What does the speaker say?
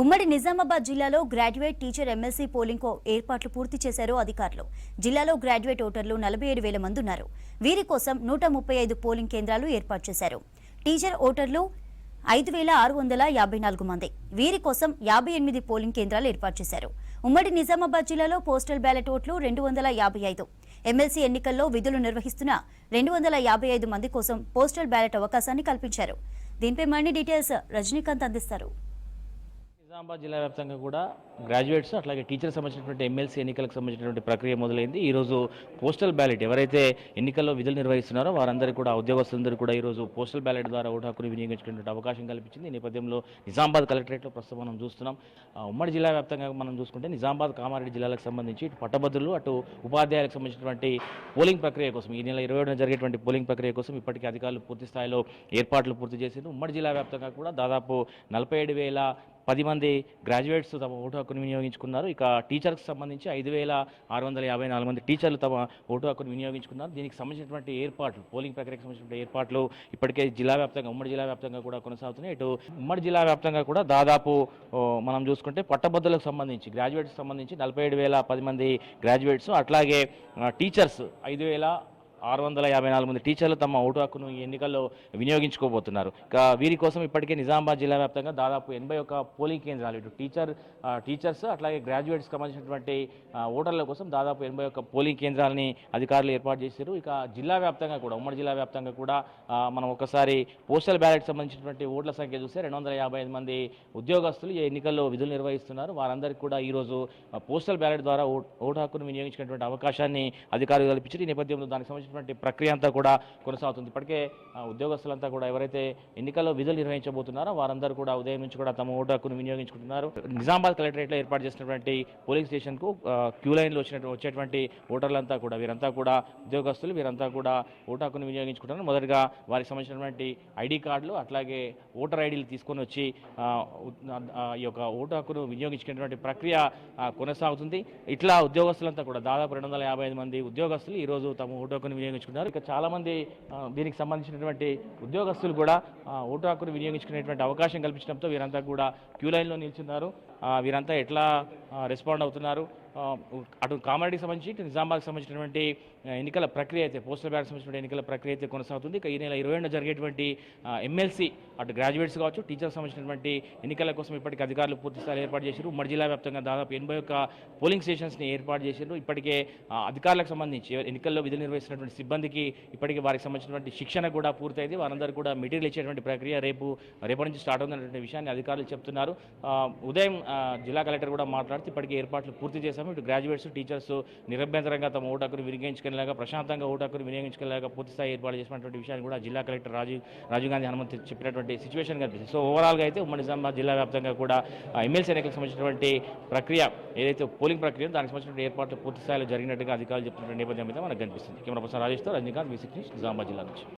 ఉమ్మడి నిజామాబాద్ జిల్లాలో graduate teacher MLC polling ఏర్పాట్లు పూర్తి చేశారు అధికారులు. జిల్లాలో గ్రాడ్యుయేట్ ఓటర్లు 47,000 మంది ఉన్నారు. వీరి కోసం 135 పోలింగ్ కేంద్రాలు ఏర్పాటు చేశారు. టీచర్ ఓటర్లు 5,654 మంది. వీరి కోసం 58 పోలింగ్ కేంద్రాలు ఏర్పాటు చేశారు. ఉమ్మడి నిజామాబాద్ జిల్లాలో పోస్టల్ బ్యాలెట్ ఓట్లు 255. ఎమ్మెల్సీ ఎన్నికల్లో విధులు నిర్వహిస్తున్న 255 మంది కోసం పోస్టల్ బ్యాలెట్ అవకాశాన్ని కల్పించారు. దీనిపై మరిన్ని డీటెయిల్స్ రజనీకాంత్ అందిస్తారు. నిజామాబాద్ జిల్లా వ్యాప్తంగా కూడా గ్రాడ్యుయేట్స్ అట్లాగే టీచర్ సంబంధించినటువంటి ఎమ్మెల్సీ ఎన్నికలకు సంబంధించినటువంటి ప్రక్రియ మొదలైంది. ఈరోజు పోస్టల్ బ్యాలెట్ ఎవరైతే ఎన్నికల్లో విధులు నిర్వహిస్తున్నారో వారందరికీ కూడా ఉద్యోగస్తులందరూ కూడా ఈరోజు పోస్టల్ బ్యాలెట్ ద్వారా ఓటు హక్కును వినియోగించుకునే అవకాశం కల్పించింది. ఈ నేపథ్యంలో నిజామాబాద్ కలెక్టరేట్లో ప్రస్తుతం మనం చూస్తున్నాం. ఉమ్మడి జిల్లా వ్యాప్తంగా మనం చూసుకుంటే నిజామాబాద్ కామారెడ్డి జిల్లాలకు సంబంధించి ఇటు పట్టభద్రులు అటు ఉపాధ్యాయులకు సంబంధించినటువంటి పోలింగ్ ప్రక్రియ కోసం ఈ నెల 27న జరిగేటువంటి పోలింగ్ ప్రక్రియ కోసం ఇప్పటికీ అధికారులు పూర్తి స్థాయిలో ఏర్పాట్లు పూర్తి చేశారు. ఉమ్మడి జిల్లా వ్యాప్తంగా కూడా దాదాపు 47,010 మంది గ్రాడ్యుయేట్స్ తమ ఓటు హక్కును వినియోగించుకున్నారు. ఇక టీచర్కి సంబంధించి 5,654 మంది టీచర్లు తమ ఓటు హక్కును వినియోగించుకున్నారు. దీనికి సంబంధించినటువంటి ఏర్పాట్లు పోలింగ్ ప్రక్రియకు సంబంధించిన ఏర్పాట్లు ఇప్పటికే జిల్లా వ్యాప్తంగా ఉమ్మడి జిల్లా వ్యాప్తంగా కూడా కొనసాగుతున్నాయి. ఇటు ఉమ్మడి జిల్లా వ్యాప్తంగా కూడా దాదాపు మనం చూసుకుంటే పట్టభద్రులకు సంబంధించి గ్రాడ్యుయేట్స్ సంబంధించి 47,010 మంది గ్రాడ్యుయేట్స్ అట్లాగే టీచర్స్ 5,654 మంది టీచర్లు తమ ఓటు హక్కును ఈ ఎన్నికల్లో వినియోగించుకోబోతున్నారు. ఇక వీరి కోసం ఇప్పటికే నిజామాబాద్ జిల్లా వ్యాప్తంగా దాదాపు 81 పోలింగ్ కేంద్రాలు ఇటు టీచర్స్ అట్లాగే గ్రాడ్యుయేట్స్కి సంబంధించినటువంటి ఓటర్ల కోసం దాదాపు 81 పోలింగ్ కేంద్రాలని అధికారులు ఏర్పాటు చేశారు. ఇక జిల్లా వ్యాప్తంగా కూడా ఉమ్మడి జిల్లా వ్యాప్తంగా కూడా మనం ఒకసారి పోస్టల్ బ్యాలెట్ సంబంధించినటువంటి ఓట్ల సంఖ్య చూస్తే 255 మంది ఉద్యోగస్తులు ఈ ఎన్నికల్లో విధులు నిర్వహిస్తున్నారు. వారందరికీ కూడా ఈరోజు పోస్టల్ బ్యాలెట్ ద్వారా ఓటు హక్కును వినియోగించుకునేటువంటి అవకాశాన్ని అధికారులు కల్పించారు. ఈ నేపథ్యంలో దానికి సంబంధించిన ప్రక్రియ అంతా కూడా కొనసాగుతుంది. ఇప్పటికే ఉద్యోగస్తులంతా కూడా ఎవరైతే ఎన్నికల్లో విధులు నిర్వహించబోతున్నారో వారందరూ కూడా ఉదయం నుంచి కూడా తమ ఓటు హక్కును వినియోగించుకుంటున్నారు. నిజామాబాద్ కలెక్టరేట్లో ఏర్పాటు చేసినటువంటి పోలింగ్ స్టేషన్కు క్యూ లైన్లో వచ్చేటువంటి ఓటర్లంతా కూడా వీరంతా కూడా ఉద్యోగస్తులు వీరంతా కూడా ఓటు హక్కును వినియోగించుకుంటున్నారు. మొదటగా వారికి సంబంధించినటువంటి ఐడి కార్డులు అట్లాగే ఓటర్ ఐడీలు తీసుకొని వచ్చి ఈ యొక్క ఓటు హక్కును వినియోగించుకునేటువంటి ప్రక్రియ కొనసాగుతుంది. ఇట్లా ఉద్యోగస్తులంతా కూడా దాదాపు 255 మంది ఉద్యోగస్తులు ఈరోజు తమ ఓటు హక్కును వినియోగించుకున్నారు. ఇక చాలామంది దీనికి సంబంధించినటువంటి ఉద్యోగస్తులు కూడా ఓటు హక్కును వినియోగించుకునేటువంటి అవకాశం కల్పించడంతో వీరంతా కూడా క్యూ లైన్లో నిల్చున్నారు. వీరంతా ఎట్లా రెస్పాండ్ అవుతున్నారు, అటు కామారెడ్డికి సంబంధించి ఇటు నిజామాబాద్కి సంబంధించినటువంటి ఎన్నికల ప్రక్రియ అయితే పోస్టల్ బ్యాలెట్ సంబంధించిన ఎన్నికల ప్రక్రియ అయితే కొనసాగుతుంది. ఇక ఈ నెల 20న జరిగేటువంటి ఎమ్మెల్సీ అటు గ్రాడ్యుయేట్స్ కావచ్చు టీచర్స్ సంబంధించినటువంటి ఎన్నికల కోసం ఇప్పటికీ అధికారులు పూర్తి స్థాయిలో ఏర్పాటు చేశారు. ఉమ్మడి జిల్లా వ్యాప్తంగా దాదాపు 81 పోలింగ్ స్టేషన్స్ని ఏర్పాటు చేశారు. ఇప్పటికే అధికారులకు సంబంధించి ఎన్నికల్లో విధులు నిర్వహిస్తున్నటువంటి సిబ్బందికి ఇప్పటికీ వారికి సంబంధించినటువంటి శిక్షణ కూడా పూర్తయింది. వారందరూ కూడా మెటీరియల్ ఇచ్చేటువంటి ప్రక్రియ రేపటి నుంచి స్టార్ట్ అవుతున్నటువంటి విషయాన్ని అధికారులు చెప్తున్నారు. ఉదయం జిల్లా కలెక్టర్ కూడా మాట్లాడుతూ ఇప్పటికే ఏర్పాట్లు పూర్తి చేశాము. ఇటు గ్రాడ్యుయేట్స్ టీచర్స్ నిరభ్యంతరంగా తమ ఓటు హక్కును వినియోగించుకునేలాగా ప్రశాంతంగా ఓటు హక్కును వినియోగించుకునేలాగా పూర్తి స్థాయి ఏర్పాటు చేసినటువంటి విషయాన్ని కూడా జిల్లా కలెక్టర్ రాజీవ్ గాంధీ హనుమంత్ చెప్పినటువంటి సిచ్యువేషన్ కనిపిస్తుంది. సో ఓవరాల్గా అయితే ఉమ్మడి నిజామాబాద్ జిల్లా వ్యాప్తంగా కూడా ఎమ్మెల్సీ ఎన్నికలకు సంబంధించినటువంటి ప్రక్రియ ఏదైతే పోలింగ్ ప్రక్రియ దానికి సంబంధించిన ఏర్పాట్లు పూర్తి స్థాయిలో జరిగినట్టుగా అధికారులు చెప్తున్న నేపథ్యం మీద మనకు కనిపిస్తుంది. కెమెరా పర్సన్ రాజేష్తో రజనీకాంత్, V6 న్యూస్, నిజామాబాద్ జిల్లా నుంచి.